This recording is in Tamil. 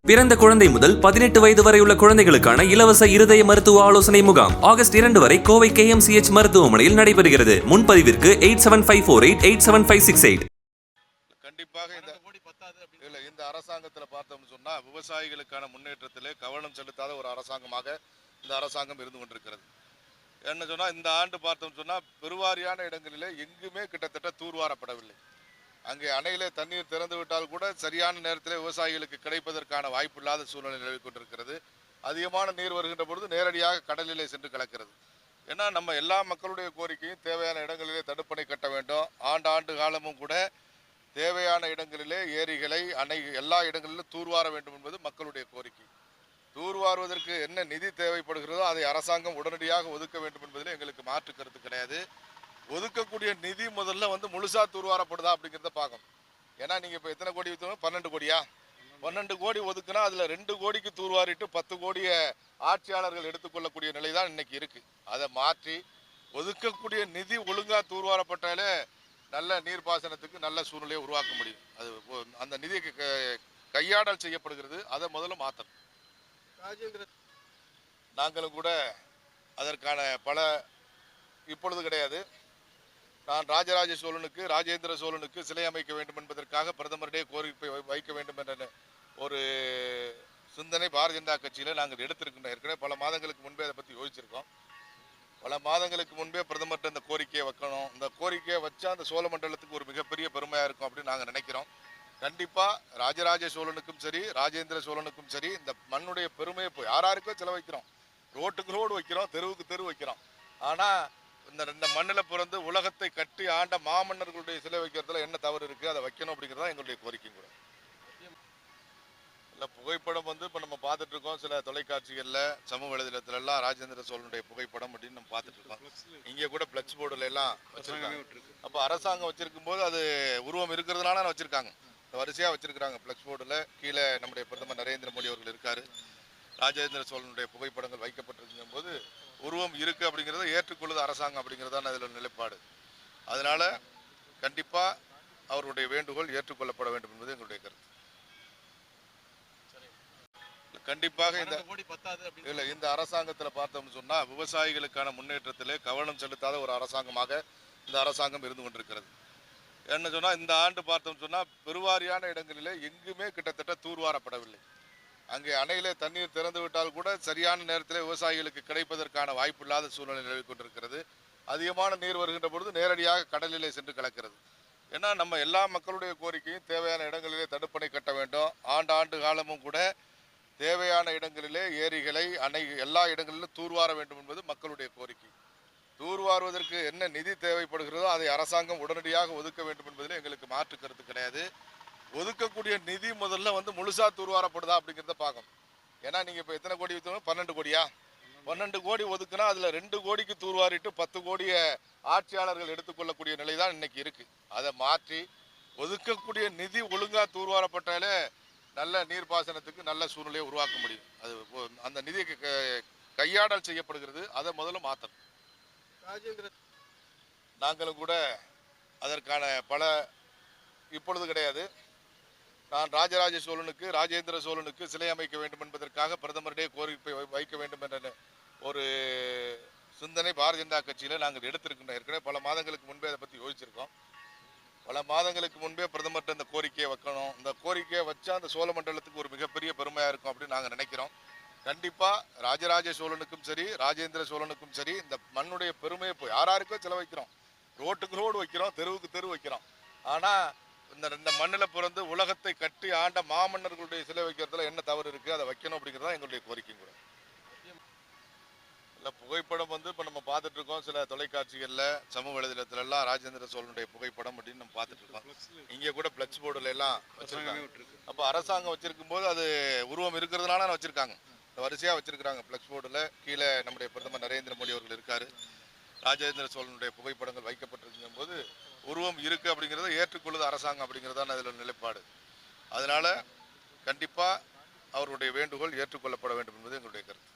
பிறந்த குழந்தை முதல் 18 வயது வரை உள்ள குழந்தைகளுக்கான இலவச இருதய மருத்துவ ஆலோசனை முகாம் ஆகஸ்ட் 2 வரை கோவை KMCH மருத்துவமனையில் நடைபெறுகிறது. முன்பதிவிற்கு 8754887568. கண்டிப்பாக இந்த அரசாங்கத்தில் பார்த்தோம்னு சொன்னா விவசாயிகளுக்கான முன்னேற்றத்திலே கவனம் செலுத்தாத ஒரு அரசாங்கமாக இந்த அரசாங்கம் இருந்து கொண்டிருக்கிறது. என்ன சொன்னா இந்த ஆண்டு பார்த்தோம்னு சொன்னா பெருவாரியான இடங்களிலே எங்குமே கிட்டத்தட்ட தூர்வாரப்படவில்லை. அங்கே அணையிலே தண்ணீர் திறந்து விட்டால் கூட சரியான நேரத்தில் விவசாயிகளுக்கு கிடைப்பதற்கான வாய்ப்பு இல்லாத சூழ்நிலை நிலவி கொண்டிருக்கிறது. அதிகமான நீர் வருகின்ற பொழுது நேரடியாக கடலிலே சென்று கலக்கிறது. ஏன்னா நம்ம எல்லா மக்களுடைய கோரிக்கையும் தேவையான இடங்களிலே தடுப்பணை கட்ட வேண்டும். ஆண்டு காலமும் கூட தேவையான இடங்களிலே ஏரிகளை அணை எல்லா இடங்களிலும் தூர்வார வேண்டும் என்பது மக்களுடைய கோரிக்கை. தூர்வாருவதற்கு என்ன நிதி தேவைப்படுகிறதோ அதை அரசாங்கம் உடனடியாக ஒதுக்க வேண்டும் என்பதில் எங்களுக்கு மாற்று கருத்து கிடையாது. ஒதுக்கக்கூடிய நிதி முதல்ல முழுசா தூர்வாரப்படுதா அப்படிங்கிறத பார்க்கணும். ஏன்னா நீங்க இப்போ எத்தனை கோடி வித்தோம்? 12 கோடியா? 12 கோடி ஒதுக்குனா அதுல 2 கோடிக்கு தூர்வாரிட்டு 10 கோடியை ஆட்சியாளர்கள் எடுத்துக்கொள்ளக்கூடிய நிலை தான் இன்னைக்கு இருக்கு. அதை மாற்றி ஒதுக்கக்கூடிய நிதி ஒழுங்கா தூர்வாரப்பட்டாலே நல்ல நீர்ப்பாசனத்துக்கு நல்ல சூழ்நிலையை உருவாக்க முடியும். அது அந்த நிதி கையாடல் செய்யப்படுகிறது. அதை முதல்ல மாற்றணும். நாங்களும் கூட அதற்கான பல இப்பொழுது கிடையாது. நான் ராஜராஜ சோழனுக்கு ராஜேந்திர சோழனுக்கு சிலை அமைக்க வேண்டும் என்பதற்காக பிரதமருடைய கோரிக்கை வைக்க வேண்டும் என்ற ஒரு சிந்தனை பாரதிய ஜனதா கட்சியில் நாங்கள் எடுத்திருக்கின்றோம். ஏற்கனவே பல மாதங்களுக்கு முன்பே அதை பற்றி யோசிச்சிருக்கோம். பல மாதங்களுக்கு முன்பே பிரதமர்கிட்ட இந்த கோரிக்கையை வைக்கணும். இந்த கோரிக்கையை வச்சா அந்த சோழ மண்டலத்துக்கு ஒரு மிகப்பெரிய பெருமையாக இருக்கும் அப்படின்னு நாங்கள் நினைக்கிறோம். கண்டிப்பாக ராஜராஜ சோழனுக்கும் சரி ராஜேந்திர சோழனுக்கும் சரி இந்த மண்ணுடைய பெருமையை போய் யாருக்கோ செலவைக்கிறோம். ரோட்டுக்கு ரோடு வைக்கிறோம், தெருவுக்கு தெரு வைக்கிறோம். ஆனால் இந்த மண்ணில் பிறந்து உலகத்தை கட்டி ஆண்ட மாமன்னர்களுடைய சிலை வைக்கிறதுல என்ன தவறு இருக்குது? அதை வைக்கணும் அப்படிங்கிறதா எங்களுடைய கோரிக்கை கூட. இல்லை புகைப்படம் இப்போ நம்ம பார்த்துட்டு இருக்கோம். சில தொலைக்காட்சிகளில் சமூக வலைதளத்துலலாம் ராஜேந்திர சோழனுடைய புகைப்படம் அப்படின்னு நம்ம பார்த்துட்டு இருக்கோம். இங்கே கூட ஃப்ளெக்ஸ் போர்டில் எல்லாம் வச்சுருக்காங்க. அப்போ அரசாங்கம் வச்சிருக்கும் போது அது உருவம் இருக்கிறதுனால வச்சுருக்காங்க. வரிசையாக வச்சுருக்கிறாங்க ஃப்ளெக்ஸ் போர்டில். கீழே நம்முடைய பிரதமர் நரேந்திர மோடி அவர்கள் இருக்கார். ராஜேந்திர சோழனுடைய புகைப்படங்கள் வைக்கப்பட்டிருக்கும் போது உருவம் இருக்கு அப்படிங்கிறத ஏற்றுக்கொள்ளுது அரசாங்கம் அப்படிங்கிறதான அதில் நிலைப்பாடு. அதனால கண்டிப்பாக அவருடைய வேண்டுகோள் ஏற்றுக்கொள்ளப்பட வேண்டும் என்பது எங்களுடைய கருத்து. கண்டிப்பாக இந்த அரசாங்கத்தில் பார்த்தோம்னு சொன்னா விவசாயிகளுக்கான முன்னேற்றத்திலே கவனம் செலுத்தாத ஒரு அரசாங்கமாக இந்த அரசாங்கம் இருந்து கொண்டிருக்கிறது. என்ன சொன்னா இந்த ஆண்டு பார்த்தோம்னு சொன்னா பெருவாரியான இடங்களிலே எங்குமே கிட்டத்தட்ட தூர்வாரப்படவில்லை. அங்கே அணையிலே தண்ணீர் திறந்து விட்டால் கூட சரியான நேரத்தில் விவசாயிகளுக்கு கிடைப்பதற்கான வாய்ப்பு இல்லாத சூழ்நிலை நிலவி கொண்டிருக்கிறது. அதிகமான நீர் வருகின்ற பொழுது நேரடியாக கடலிலே சென்று கலக்கிறது. ஏன்னா நம்ம எல்லா மக்களுடைய கோரிக்கையும் தேவையான இடங்களிலே தடுப்பணை கட்ட வேண்டும். ஆண்டு காலமும் கூட தேவையான இடங்களிலே ஏரிகளை அணை எல்லா இடங்களிலும் தூர்வார வேண்டும் என்பது மக்களுடைய கோரிக்கை. தூர்வாருவதற்கு என்ன நிதி தேவைப்படுகிறதோ அதை அரசாங்கம் உடனடியாக ஒதுக்க வேண்டும் என்பதில் எங்களுக்கு மாற்று கருத்து கிடையாது. ஒதுக்கக்கூடிய நிதி முதல்ல முழுசா தூர்வாரப்படுதா அப்படிங்கிறத பார்க்கணும். ஏன்னா நீங்க இப்போ எத்தனை கோடி வித்தோம்? 12 கோடியா? 12 கோடி ஒதுக்குனா அதுல 2 கோடிக்கு தூர்வாரிட்டு 10 கோடியை ஆட்சியாளர்கள் எடுத்துக்கொள்ளக்கூடிய நிலை தான் இன்னைக்கு இருக்கு. அதை மாற்றி ஒதுக்கக்கூடிய நிதி ஒழுங்கா தூர்வாரப்பட்டாலே நல்ல நீர்ப்பாசனத்துக்கு நல்ல சூழ்நிலையை உருவாக்க முடியும். அது அந்த நிதி கையாடல் செய்யப்படுகிறது. அதை முதல்ல மாற்றணும். நாங்களும் கூட அதற்கான பல இப்பொழுது கிடையாது. நான் ராஜராஜ சோழனுக்கு ராஜேந்திர சோழனுக்கு சிலை அமைக்க வேண்டும் என்பதற்காக பிரதமருடைய கோரிக்கை வைக்க வேண்டும் என்ற ஒரு சிந்தனை பாரதிய ஜனதா கட்சியில் நாங்கள் எடுத்திருக்கின்றோம். ஏற்கனவே பல மாதங்களுக்கு முன்பே அதை பற்றி யோசிச்சிருக்கோம். பல மாதங்களுக்கு முன்பே பிரதமர்கிட்ட இந்த கோரிக்கையை வைக்கணும். இந்த கோரிக்கையை வச்சா அந்த சோழ மண்டலத்துக்கு ஒரு மிகப்பெரிய பெருமையாக இருக்கும் அப்படின்னு நாங்கள் நினைக்கிறோம். கண்டிப்பாக ராஜராஜ சோழனுக்கும் சரி ராஜேந்திர சோழனுக்கும் சரி இந்த மண்ணுடைய பெருமையை போய் யாருக்கோ செலவைக்கிறோம். ரோட்டுக்கு ரோடு வைக்கிறோம், தெருவுக்கு தெரு வைக்கிறோம். ஆனால் இந்த மண்ணில் பிறந்து உலகத்தை கட்டி ஆண்ட மாமன்னர்களுடைய சிலை வைக்கிறதுல என்ன தவறு இருக்குது? அதை வைக்கணும் அப்படிங்கிறதா எங்களுடைய கோரிக்கை கூட. இல்லை புகைப்படம் இப்போ நம்ம பார்த்துட்டு இருக்கோம். சில தொலைக்காட்சிகளில் சமூக வலைதளத்துலலாம் ராஜேந்திர சோழனுடைய புகைப்படம் அப்படின்னு நம்ம பார்த்துட்டு இருக்கோம். இங்கே கூட ஃப்ளெக்ஸ் போர்டில் எல்லாம் வச்சுருக்காங்க. அப்போ அரசாங்கம் வச்சிருக்கும் போது அது உருவம் இருக்கிறதுனால வச்சுருக்காங்க. வரிசையாக வச்சுருக்கிறாங்க ஃப்ளெக்ஸ் போர்டில். கீழே நம்முடைய பிரதமர் நரேந்திர மோடி அவர்கள் இருக்கார். ராஜேந்திர சோழனுடைய புகைப்படங்கள் வைக்கப்பட்டிருக்கும் போது உருவம் இருக்கு அப்படிங்கிறத ஏற்றுக்கொள்ளுது அரசாங்கம் அப்படிங்கிறதான அதில் நிலைப்பாடு. அதனால கண்டிப்பாக அவருடைய வேண்டுகோள் ஏற்றுக்கொள்ளப்பட வேண்டும் என்பது எங்களுடைய கருத்து.